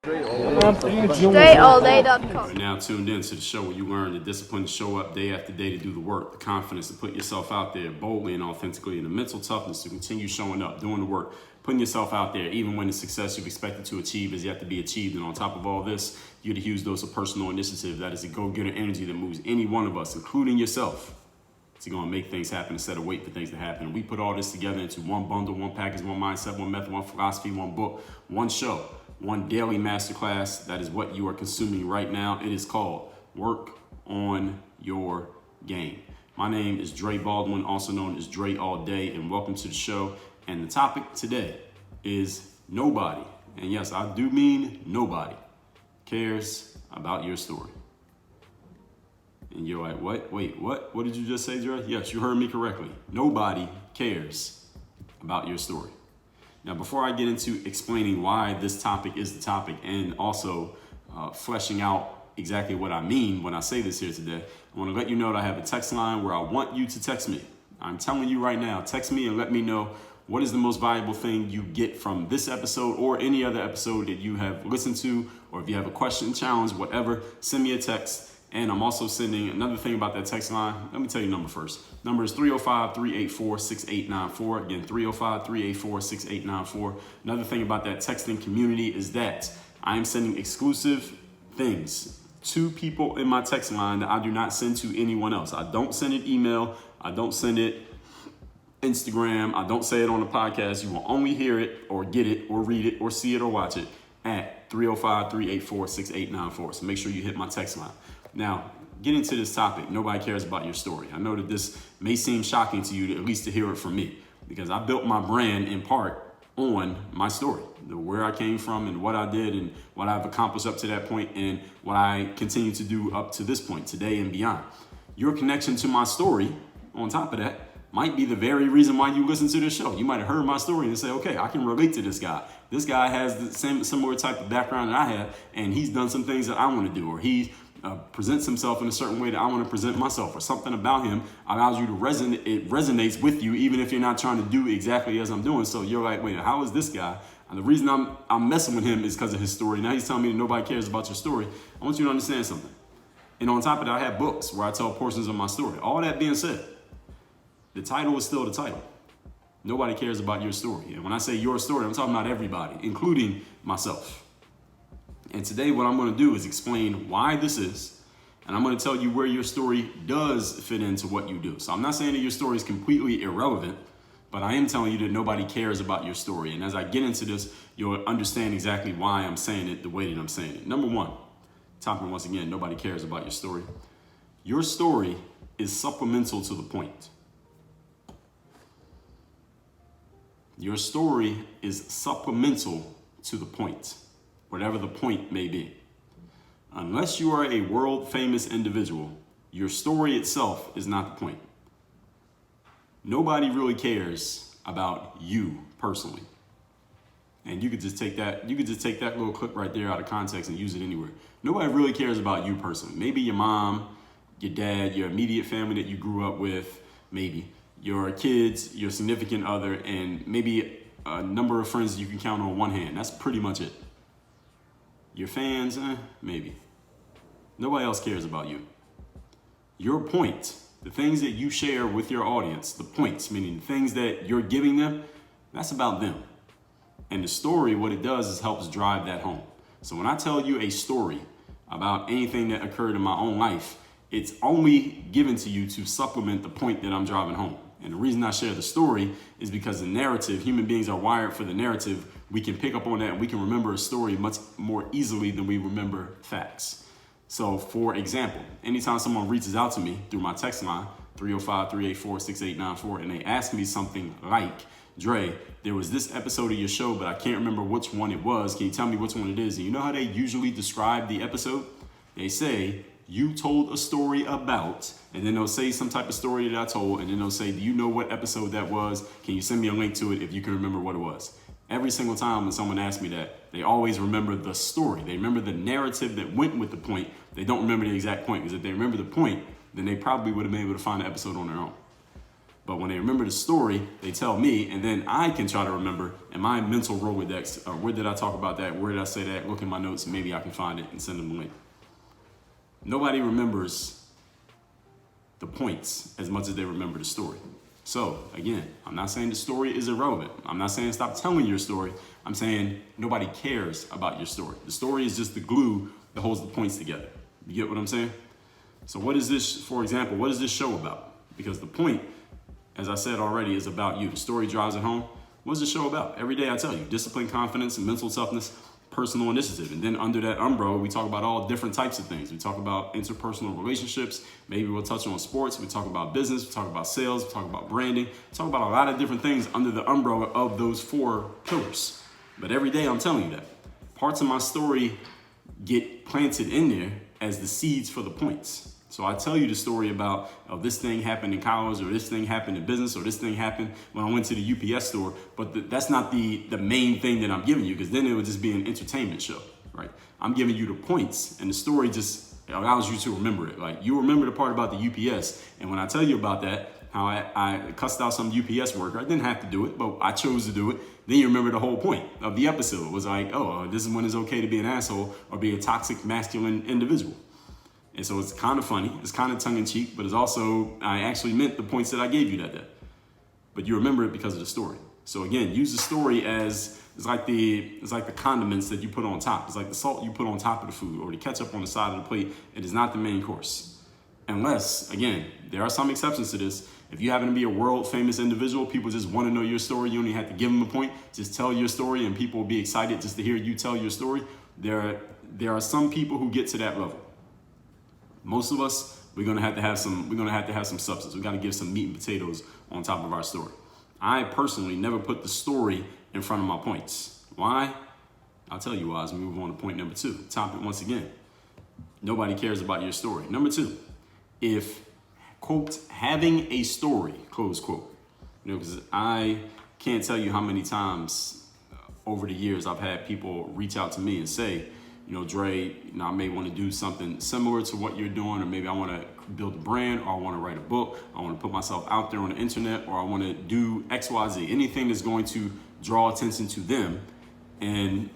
DreAllDay.com. You're now tuned in to the show where you learn the discipline to show up day after day to do the work, the confidence to put yourself out there boldly and authentically, and the mental toughness to continue showing up, doing the work, putting yourself out there, even when the success you've expected to achieve is yet to be achieved. And on top of all this, you get a huge dose of personal initiative. That is a go-getter energy that moves any one of us, including yourself, to go and make things happen instead of wait for things to happen. And we put all this together into one bundle, one package, one mindset, one method, one philosophy, one book, one show, one daily masterclass. That is what you are consuming right now. It is called Work on Your Game. My name is Dre Baldwin, also known as Dre All Day, and welcome to the show. And the topic today is nobody, and yes, I do mean nobody, cares about your story. And you're like, what? Wait, what? What did you just say, Dre? Yes, you heard me correctly. Nobody cares about your story. Now, before I get into explaining why this topic is the topic and also fleshing out exactly what I mean when I say this here today, I want to let you know that I have a text line where I want you to text me. I'm telling you right now, text me and let me know what is the most valuable thing you get from this episode or any other episode that you have listened to, or if you have a question, challenge, whatever, send me a text. And I'm also sending another thing about that text line. Let me tell you the number first. Number is 305-384-6894. Again, 305-384-6894. Another thing about that texting community is that I am sending exclusive things to people in my text line that I do not send to anyone else. I don't send it email. I don't send it Instagram. I don't say it on the podcast. You will only hear it or get it or read it or see it or watch it at 305-384-6894. So make sure you hit my text line. Now, getting to this topic, nobody cares about your story. I know that this may seem shocking to you, at least to hear it from me, because I built my brand in part on my story, where I came from and what I did and what I've accomplished up to that point and what I continue to do up to this point, today and beyond. Your connection to my story, on top of that, might be the very reason why you listen to this show. You might have heard my story and say, okay, I can relate to this guy. This guy has the same similar type of background that I have, and he's done some things that I want to do, or he presents himself in a certain way that I want to present myself, or something about him allows you to resonate. It resonates with you, even if you're not trying to do exactly as I'm doing. So you're like, wait, how is this guy? And the reason I'm messing with him is because of his story. Now he's telling me that nobody cares about your story. I want you to understand something. And on top of that, I have books where I tell portions of my story. All that being said, the title is still the title. Nobody cares about your story. And when I say your story, I'm talking about everybody, including myself. And today what I'm going to do is explain why this is, and I'm going to tell you where your story does fit into what you do. So I'm not saying that your story is completely irrelevant, but I am telling you that nobody cares about your story. And as I get into this, you'll understand exactly why I'm saying it the way that I'm saying it. Number one, topic once again, nobody cares about your story. Your story is supplemental to the point. Your story is supplemental to the point, whatever the point may be. Unless you are a world famous individual, your story itself is not the point. Nobody really cares about you personally. And you could just take that little clip right there out of context and use it anywhere. Nobody really cares about you personally. Maybe your mom, your dad, your immediate family that you grew up with, maybe your kids, your significant other, and maybe a number of friends you can count on one hand. That's pretty much it. Your fans, maybe. Nobody else cares about you. Your point, the things that you share with your audience, the points, meaning the things that you're giving them, that's about them. And the story, what it does is helps drive that home. So when I tell you a story about anything that occurred in my own life, it's only given to you to supplement the point that I'm driving home. And the reason I share the story is because the narrative, human beings are wired for the narrative. We can pick up on that and we can remember a story much more easily than we remember facts. So for example, anytime someone reaches out to me through my text line, 305-384-6894, and they ask me something like, Dre, there was this episode of your show, but I can't remember which one it was. Can you tell me which one it is? And you know how they usually describe the episode? They say, you told a story about, and then they'll say some type of story that I told, and then they'll say, do you know what episode that was? Can you send me a link to it if you can remember what it was? Every single time when someone asks me that, they always remember the story. They remember the narrative that went with the point. They don't remember the exact point, because if they remember the point, then they probably would have been able to find the episode on their own. But when they remember the story, they tell me, and then I can try to remember in my mental Rolodex, where did I talk about that? Where did I say that? Look in my notes, and maybe I can find it and send them a link. Nobody remembers the points as much as they remember the story. So again, I'm not saying the story is irrelevant. I'm not saying stop telling your story. I'm saying nobody cares about your story. The story is just the glue that holds the points together. You get what I'm saying? So what is this, for example, what is this show about? Because the point, as I said already, is about you. The story drives it home. What is the show about? Every day I tell you, discipline, confidence, and mental toughness, personal initiative. And then under that umbrella, we talk about all different types of things. We talk about interpersonal relationships. Maybe we'll touch on sports. We talk about business. We talk about sales. We talk about branding. We talk about a lot of different things under the umbrella of those 4 pillars. But every day I'm telling you that. Parts of my story get planted in there as the seeds for the points. So I tell you the story about, oh, this thing happened in college, or this thing happened in business, or this thing happened when I went to the UPS store. But that's not the main thing that I'm giving you, because then it would just be an entertainment show, right? I'm giving you the points, and the story just allows you to remember it. Like, you remember the part about the UPS, and when I tell you about that, how I cussed out some UPS worker, I didn't have to do it, but I chose to do it. Then you remember the whole point of the episode. It was like, oh, this is when it's okay to be an asshole or be a toxic masculine individual. And so it's kind of funny, it's kind of tongue-in-cheek, but it's also, I actually meant the points that I gave you that day. But you remember it because of the story. So again, use the story as, it's like the condiments that you put on top. It's like the salt you put on top of the food, or the ketchup on the side of the plate. It is not the main course. Unless, again, there are some exceptions to this. If you happen to be a world famous individual, people just want to know your story. You only have to give them a point. Just tell your story and people will be excited just to hear you tell your story. There are some people who get to that level. Most of us, we're gonna have to have some substance. We gotta give some meat and potatoes on top of our story. I personally never put the story in front of my points. Why? I'll tell you why as we move on to point number 2. Topic once again. Nobody cares about your story. Number 2, if, quote, having a story, close quote. Because I can't tell you how many times over the years I've had people reach out to me and say, Dre, I may want to do something similar to what you're doing, or maybe I want to build a brand, or I want to write a book, I want to put myself out there on the internet, or I want to do X, Y, Z, anything that's going to draw attention to them. And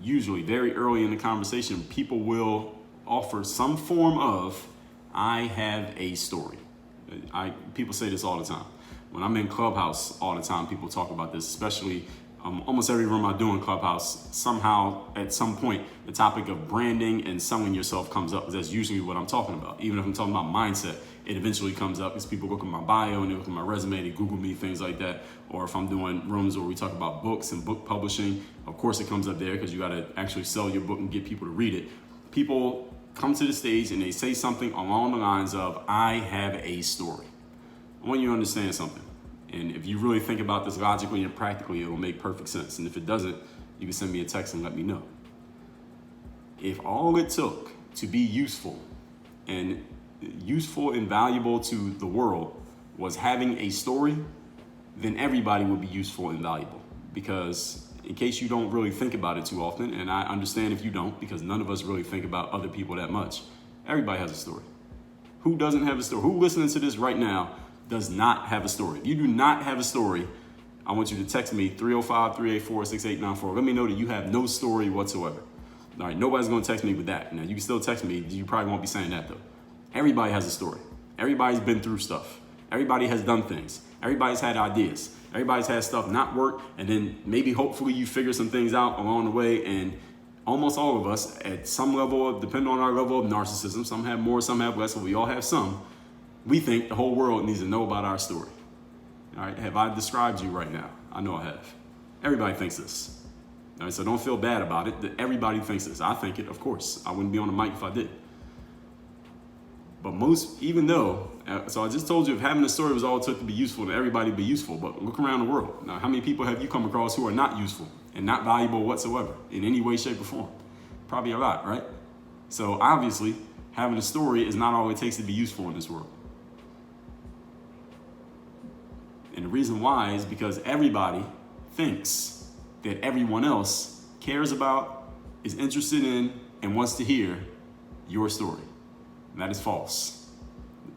usually very early in the conversation, people will offer some form of, I have a story. People say this all the time. When I'm in Clubhouse all the time, people talk about this, especially almost every room I do in Clubhouse, somehow at some point, the topic of branding and selling yourself comes up, because that's usually what I'm talking about. Even if I'm talking about mindset, it eventually comes up because people look at my bio and they look at my resume, they Google me, things like that. Or if I'm doing rooms where we talk about books and book publishing, of course it comes up there because you got to actually sell your book and get people to read it. People come to the stage and they say something along the lines of, I have a story. I want you to understand something. And if you really think about this logically and practically, it will make perfect sense. And if it doesn't, you can send me a text and let me know. If all it took to be useful and valuable to the world was having a story, then everybody would be useful and valuable. Because in case you don't really think about it too often, and I understand if you don't, because none of us really think about other people that much, everybody has a story. Who doesn't have a story? Who listening to this right now does not have a story? If you do not have a story, I want you to text me 305-384-6894. Let me know that you have no story whatsoever. All right, nobody's gonna text me with that. Now you can still text me, you probably won't be saying that though. Everybody has a story. Everybody's been through stuff. Everybody has done things. Everybody's had ideas. Everybody's had stuff not work, and then maybe hopefully you figure some things out along the way. And almost all of us at some level, depending on our level of narcissism, some have more, some have less, but we all have some. We think the whole world needs to know about our story. All right, have I described you right now? I know I have. Everybody thinks this. All right, so don't feel bad about it. Everybody thinks this. I think it, of course. I wouldn't be on the mic if I did. But so I just told you if having a story was all it took to be useful, then everybody would be useful. But look around the world. Now, how many people have you come across who are not useful and not valuable whatsoever in any way, shape, or form? Probably a lot, right? So obviously, having a story is not all it takes to be useful in this world. And the reason why is because everybody thinks that everyone else cares about, is interested in, and wants to hear your story. And that is false.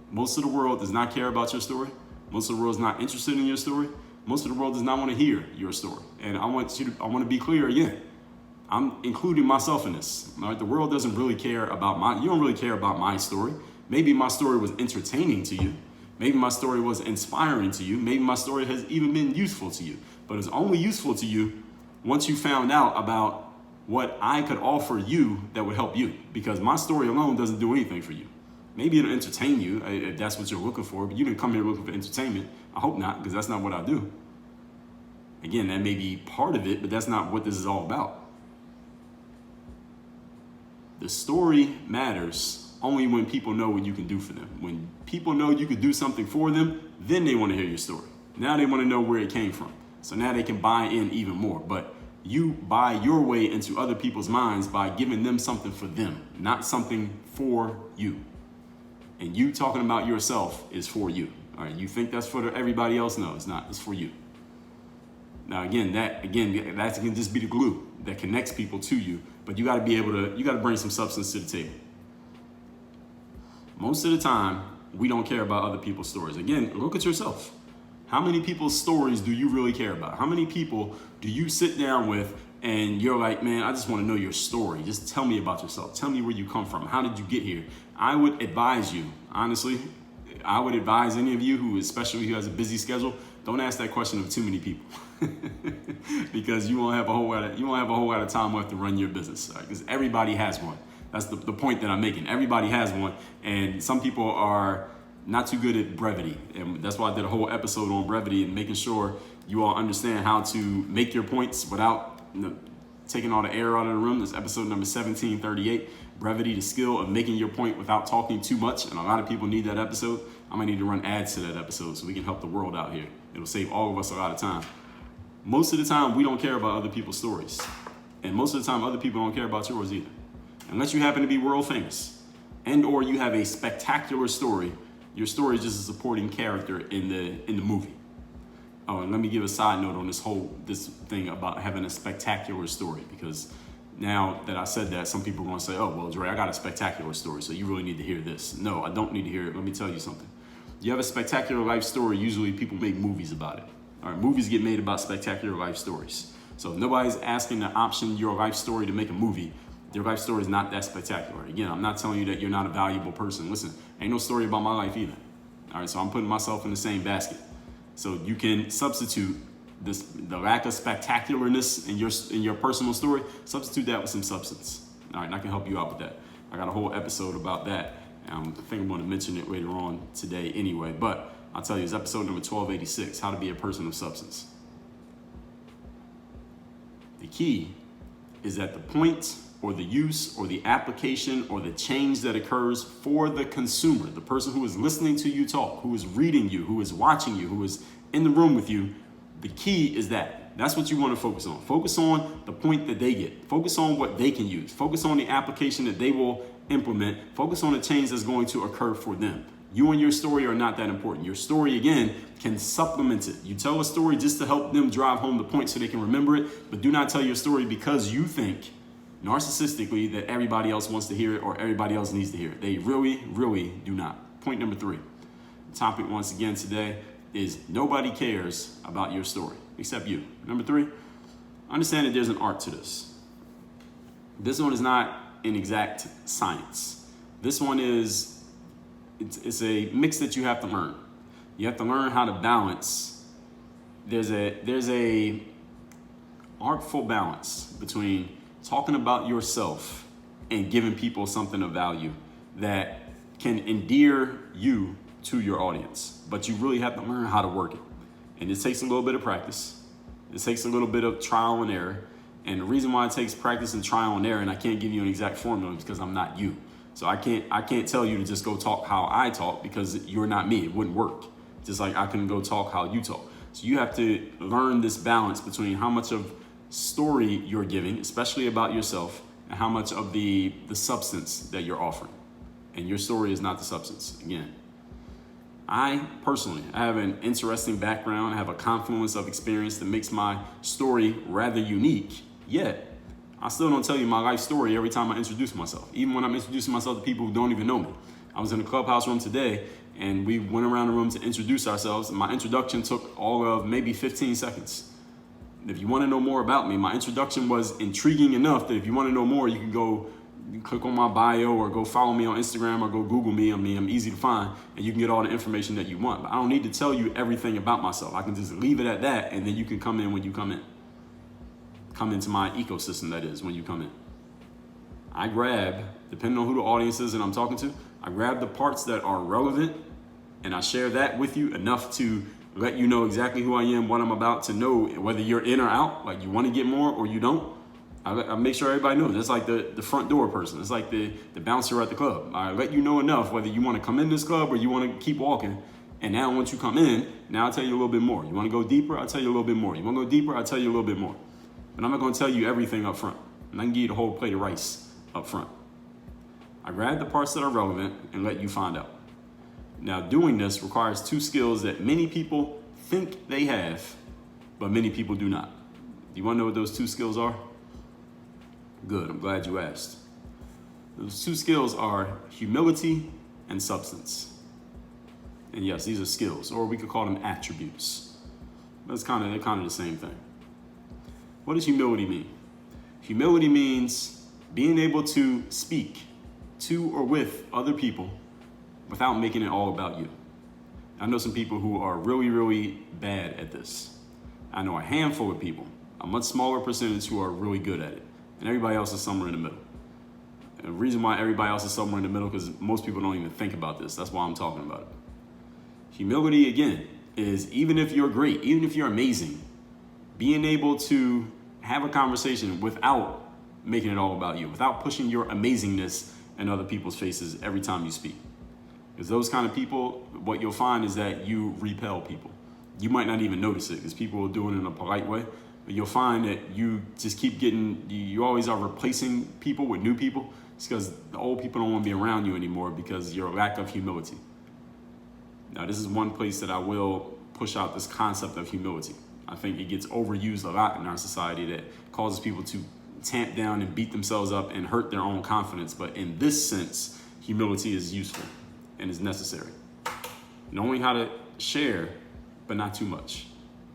Most of the world does not care about your story. Most of the world's not interested in your story. Most of the world does not want to hear your story. And I want to be clear again. I'm including myself in this. All right? The world doesn't really care about you don't really care about my story. Maybe my story was entertaining to you. Maybe my story was inspiring to you. Maybe my story has even been useful to you. But it's only useful to you once you found out about what I could offer you that would help you. Because my story alone doesn't do anything for you. Maybe it'll entertain you if that's what you're looking for, but you didn't come here looking for entertainment. I hope not, because that's not what I do. Again, that may be part of it, but that's not what this is all about. The story matters only when people know what you can do for them. When people know you could do something for them, then they want to hear your story. Now they want to know where it came from. So now they can buy in even more. But you buy your way into other people's minds by giving them something for them, not something for you. And you talking about yourself is for you. All right, you think that's for everybody else? No, it's not. It's for you. Now, that can just be the glue that connects people to you. But you got to bring some substance to the table. Most of the time, we don't care about other people's stories. Again, look at yourself. How many people's stories do you really care about? How many people do you sit down with and you're like, man, I just want to know your story. Just tell me about yourself. Tell me where you come from. How did you get here? I would advise you, honestly, I would advise any of you especially who has a busy schedule, don't ask that question of too many people. Because you won't have a whole lot of time left to run your business. Because everybody has one. That's the point that I'm making. Everybody has one. And some people are not too good at brevity. And that's why I did a whole episode on brevity and making sure you all understand how to make your points without taking all the air out of the room. This is episode number 1738, brevity, the skill of making your point without talking too much. And a lot of people need that episode. I'm gonna need to run ads to that episode so we can help the world out here. It'll save all of us a lot of time. Most of the time, we don't care about other people's stories. And most of the time, other people don't care about yours either. Unless you happen to be world famous and or you have a spectacular story, your story is just a supporting character in the movie. Oh, and let me give a side note on this thing about having a spectacular story, because now that I said that, some people are going to say, oh, well, Dre, I got a spectacular story, so you really need to hear this. No, I don't need to hear it. Let me tell you something. You have a spectacular life story, usually people make movies about it. All right, movies get made about spectacular life stories. So if nobody's asking to option your life story to make a movie, your life story is not that spectacular. Again, I'm not telling you that you're not a valuable person. Listen, ain't no story about my life either. All right, so I'm putting myself in the same basket. So you can substitute the lack of spectacularness in your personal story, substitute that with some substance. All right, and I can help you out with that. I got a whole episode about that. I think I'm going to mention it later on today anyway, but I'll tell you, it's episode number 1286, how to be a person of substance. The key is that the point or the use or the application or the change that occurs for the consumer, the person who is listening to you talk, who is reading you, who is watching you, who is in the room with you, the key is that. That's what you want to focus on. Focus on the point that they get. Focus on what they can use. Focus on the application that they will implement. Focus on the change that's going to occur for them. You and your story are not that important. Your story, again, can supplement it. You tell a story just to help them drive home the point so they can remember it, but do not tell your story because you think narcissistically that everybody else wants to hear it or everybody else needs to hear it. They really, really do not. Point number 3. The topic once again today is nobody cares about your story except you. Number 3, understand that there's an art to this. This one is not an exact science. This one is, it's a mix that you have to learn. You have to learn how to balance. There's a artful balance between talking about yourself and giving people something of value that can endear you to your audience. But you really have to learn how to work it. And it takes a little bit of practice. It takes a little bit of trial and error. And the reason why it takes practice and trial and error, and I can't give you an exact formula, is because I'm not you. So I can't tell you to just go talk how I talk because you're not me. It wouldn't work. Just like I couldn't go talk how you talk. So you have to learn this balance between how much of story you're giving, especially about yourself, and how much of the substance that you're offering. And your story is not the substance. Again, I personally have an interesting background. I have a confluence of experience that makes my story rather unique, yet I still don't tell you my life story every time I introduce myself, even when I'm introducing myself to people who don't even know me. I was in a clubhouse room today and we went around the room to introduce ourselves. And my introduction took all of maybe 15 seconds. If you want to know more about me, my introduction was intriguing enough that if you want to know more, you can go click on my bio or go follow me on Instagram or go Google me. I'm easy to find, and you can get all the information that you want. But I don't need to tell you everything about myself. I can just leave it at that, and then you can come in when you come in. Come into my ecosystem, that is, when you come in. I grab, depending on who the audience is that I'm talking to, I grab the parts that are relevant, and I share that with you enough to let you know exactly who I am, what I'm about to know, whether you're in or out, like you want to get more or you don't. I make sure everybody knows. That's like the front door person. It's like the bouncer at the club. I let you know enough whether you want to come in this club or you want to keep walking. And now once you come in, now I'll tell you a little bit more. You want to go deeper? I'll tell you a little bit more. You want to go deeper? I'll tell you a little bit more. But I'm not going to tell you everything up front. And I can give you the whole plate of rice up front. I grab the parts that are relevant and let you find out. Now, doing this requires two skills that many people think they have, but many people do not. Do you want to know what those two skills are? Good, I'm glad you asked. Those two skills are humility and substance. And yes, these are skills, or we could call them attributes. They're kind of the same thing. What does humility mean? Humility means being able to speak to or with other people without making it all about you. I know some people who are really, really bad at this. I know a handful of people, a much smaller percentage, who are really good at it. And everybody else is somewhere in the middle. And the reason why everybody else is somewhere in the middle, because most people don't even think about this. That's why I'm talking about it. Humility, again, is even if you're great, even if you're amazing, being able to have a conversation without making it all about you, without pushing your amazingness in other people's faces every time you speak. Because those kind of people, what you'll find is that you repel people. You might not even notice it because people will do it in a polite way. But you'll find that you just keep you always are replacing people with new people. It's because the old people don't want to be around you anymore because your lack of humility. Now, this is one place that I will push out this concept of humility. I think it gets overused a lot in our society that causes people to tamp down and beat themselves up and hurt their own confidence. But in this sense, humility is useful and is necessary. Knowing how to share, but not too much.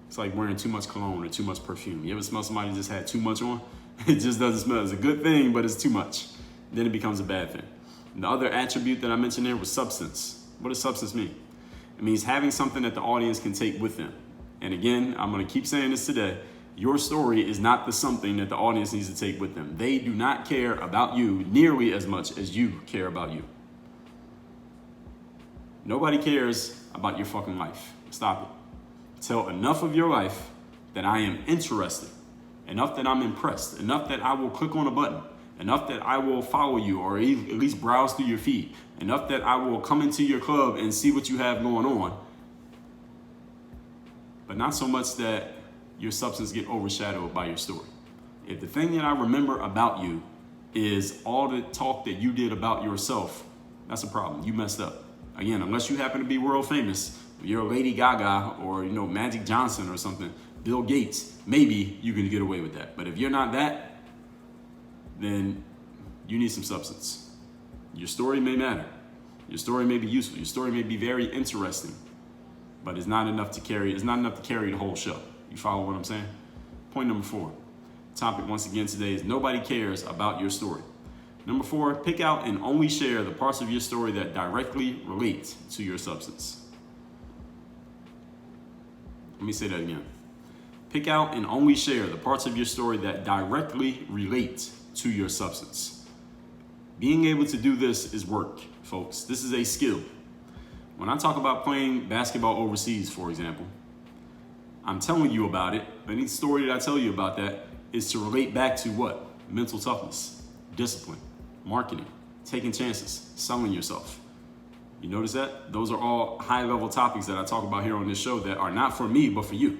It's like wearing too much cologne or too much perfume. You ever smell somebody who just had too much on? It just doesn't smell. It's a good thing, but it's too much. Then it becomes a bad thing. The other attribute that I mentioned there was substance. What does substance mean? It means having something that the audience can take with them. And again, I'm going to keep saying this today. Your story is not the something that the audience needs to take with them. They do not care about you nearly as much as you care about you. Nobody cares about your fucking life. Stop it. Tell enough of your life that I am interested, enough that I'm impressed, enough that I will click on a button, enough that I will follow you or at least browse through your feed, enough that I will come into your club and see what you have going on, but not so much that your substance get overshadowed by your story. If the thing that I remember about you is all the talk that you did about yourself, that's a problem. You messed up. Again, unless you happen to be world famous, you're a Lady Gaga or Magic Johnson or something, Bill Gates, maybe you can get away with that. But if you're not that, then you need some substance. Your story may matter. Your story may be useful. Your story may be very interesting, but it's not enough to carry. It's not enough to carry the whole show. You follow what I'm saying? Point number 4. Topic once again today is nobody cares about your story. Number 4, pick out and only share the parts of your story that directly relate to your substance. Let me say that again. Pick out and only share the parts of your story that directly relate to your substance. Being able to do this is work, folks. This is a skill. When I talk about playing basketball overseas, for example, I'm telling you about it. Any story that I tell you about that is to relate back to what? Mental toughness, discipline, marketing, taking chances, selling yourself. You notice that? Those are all high-level topics that I talk about here on this show that are not for me, but for you.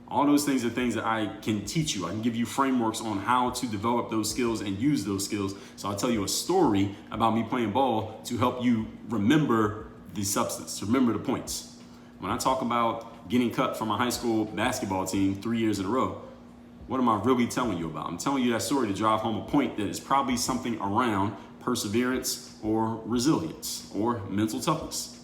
All those things are things that I can teach you. I can give you frameworks on how to develop those skills and use those skills. So I'll tell you a story about me playing ball to help you remember the substance, remember the points. When I talk about getting cut from a high school basketball team 3 years in a row, what am I really telling you about? I'm telling you that story to drive home a point that is probably something around perseverance or resilience or mental toughness.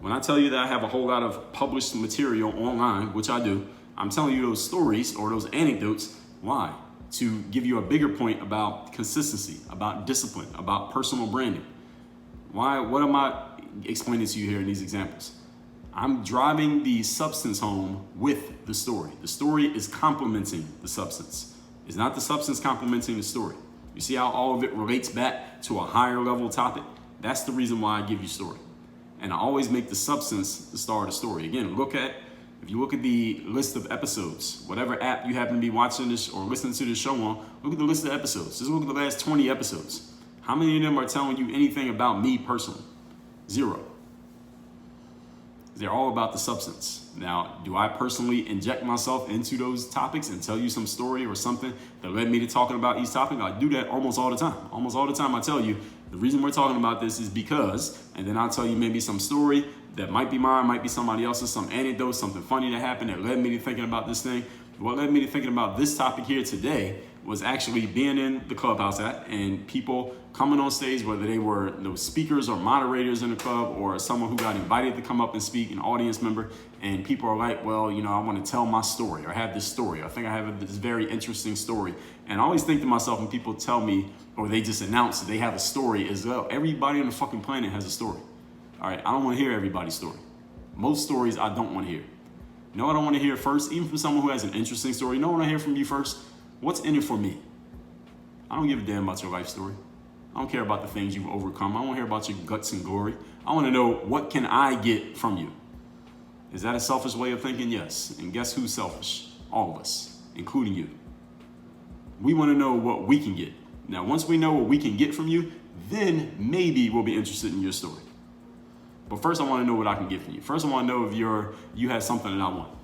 When I tell you that I have a whole lot of published material online, which I do, I'm telling you those stories or those anecdotes. Why? To give you a bigger point about consistency, about discipline, about personal branding. Why? What am I explaining to you here in these examples? I'm driving the substance home with the story. The story is complementing the substance. It's not the substance complementing the story. You see how all of it relates back to a higher level topic? That's the reason why I give you story. And I always make the substance the star of the story. Again, if you look at the list of episodes, whatever app you happen to be watching this or listening to this show on, look at the list of episodes. Just look at the last 20 episodes. How many of them are telling you anything about me personally? 0. They're all about the substance. Now, do I personally inject myself into those topics and tell you some story or something that led me to talking about each topic? I do that almost all the time. Almost all the time I tell you, the reason we're talking about this is because, and then I'll tell you maybe some story that might be mine, might be somebody else's, some anecdote, something funny that happened that led me to thinking about this thing. What led me to thinking about this topic here today was actually being in the Clubhouse app and people coming on stage, whether they were speakers or moderators in the club or someone who got invited to come up and speak, an audience member, and people are like, well, I want to tell my story or have this story. I think I have this very interesting story. And I always think to myself when people tell me or they just announce that they have a story as well, everybody on the fucking planet has a story. All right, I don't want to hear everybody's story. Most stories I don't want to hear. I don't want to hear first, even from someone who has an interesting story. I want to hear from you first. What's in it for me? I don't give a damn about your life story. I don't care about the things you've overcome. I don't want to hear about your guts and glory. I want to know, what can I get from you? Is that a selfish way of thinking? Yes. And guess who's selfish? All of us, including you. We want to know what we can get. Now, once we know what we can get from you, then maybe we'll be interested in your story. But first, I want to know what I can get from you. First, I want to know if you have something that I want.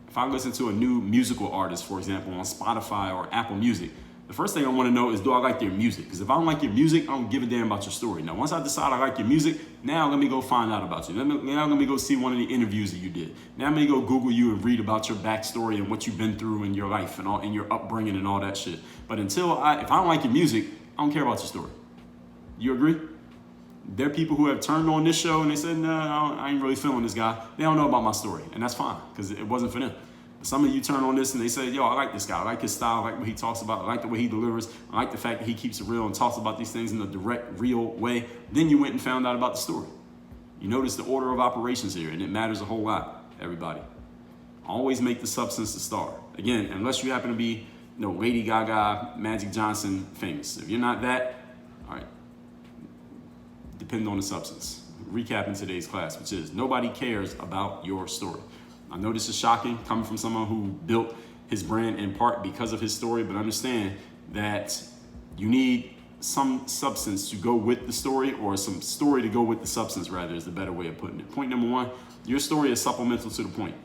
If I listen to a new musical artist, for example, on Spotify or Apple Music, the first thing I want to know is, do I like their music? Because if I don't like your music, I don't give a damn about your story. Now, once I decide I like your music, now let me go find out about you. Now let me go see one of the interviews that you did. Now let me go Google you and read about your backstory and what you've been through in your life and your upbringing and all that shit. But if I don't like your music, I don't care about your story. You agree? There are people who have turned on this show and they said, no, I ain't really feeling this guy. They don't know about my story, and that's fine because it wasn't for them. Some of you turn on this and they say, yo, I like this guy. I like his style. I like what he talks about. I like the way he delivers. I like the fact that he keeps it real and talks about these things in a direct, real way. Then you went and found out about the story. You notice the order of operations here, and it matters a whole lot, everybody. Always make the substance the star. Again, unless you happen to be Lady Gaga, Magic Johnson famous. If you're not that, all right, depend on the substance. Recapping today's class, which is nobody cares about your story. I know this is shocking coming from someone who built his brand in part because of his story, but understand that you need some substance to go with the story, or some story to go with the substance, rather, is the better way of putting it. Point number 1, your story is supplemental to the point.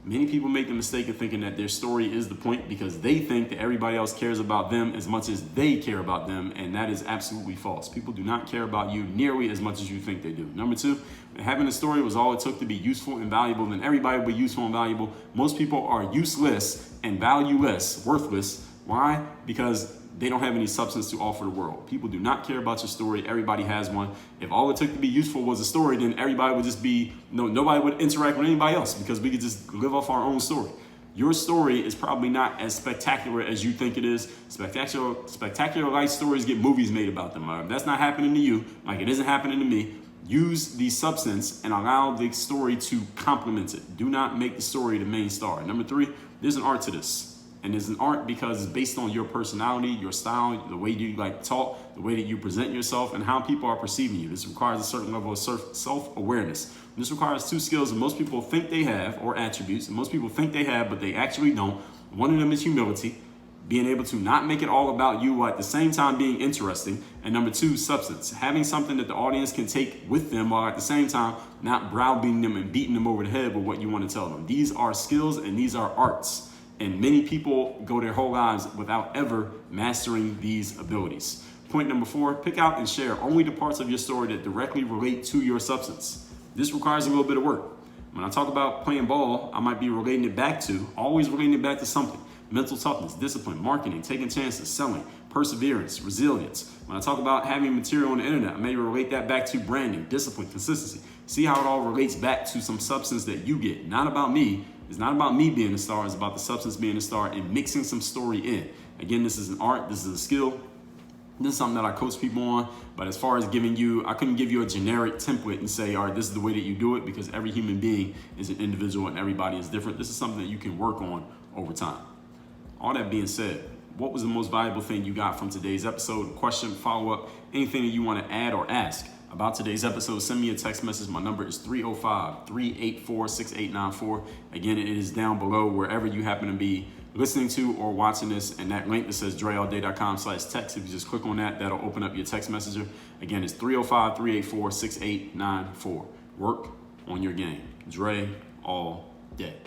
Many people make the mistake of thinking that their story is the point because they think that everybody else cares about them as much as they care about them, and that is absolutely false. People do not care about you nearly as much as you think they do. Number 2, having a story was all it took to be useful and valuable, then everybody will be useful and valuable. Most people are useless and valueless, worthless. Why? Because they don't have any substance to offer the world. People do not care about your story. Everybody has one. If all it took to be useful was a story, then everybody would just be, nobody would interact with anybody else because we could just live off our own story. Your story is probably not as spectacular as you think it is. Spectacular life stories get movies made about them. If that's not happening to you, like it isn't happening to me, use the substance and allow the story to complement it. Do not make the story the main star. Number 3, there's an art to this. And there's an art because it's based on your personality, your style, the way you talk, the way that you present yourself, and how people are perceiving you. This requires a certain level of self-awareness. This requires 2 skills that most people think they have, or attributes, and most people think they have, but they actually don't. One of them is humility, being able to not make it all about you while at the same time being interesting. And number 2, substance, having something that the audience can take with them while at the same time not browbeating them and beating them over the head with what you want to tell them. These are skills and these are arts. And many people go their whole lives without ever mastering these abilities. Point number 4, pick out and share only the parts of your story that directly relate to your substance. This requires a little bit of work. When I talk about playing ball, I might be always relating it back to something. Mental toughness, discipline, marketing, taking chances, selling, perseverance, resilience. When I talk about having material on the internet, I may relate that back to branding, discipline, consistency. See how it all relates back to some substance that you get. Not about me. It's not about me being a star. It's about the substance being a star and mixing some story in. Again, this is an art. This is a skill. This is something that I coach people on. But as far as giving you, I couldn't give you a generic template and say, all right, this is the way that you do it, because every human being is an individual and everybody is different. This is something that you can work on over time. All that being said, what was the most valuable thing you got from today's episode? Question, follow-up, anything that you want to add or ask about today's episode, send me a text message. My number is 305-384-6894. Again, it is down below wherever you happen to be listening to or watching this, and that link that says dreallday.com/text. If you just click on that, that'll open up your text messenger. Again, it's 305-384-6894. Work on your game. Dre all day.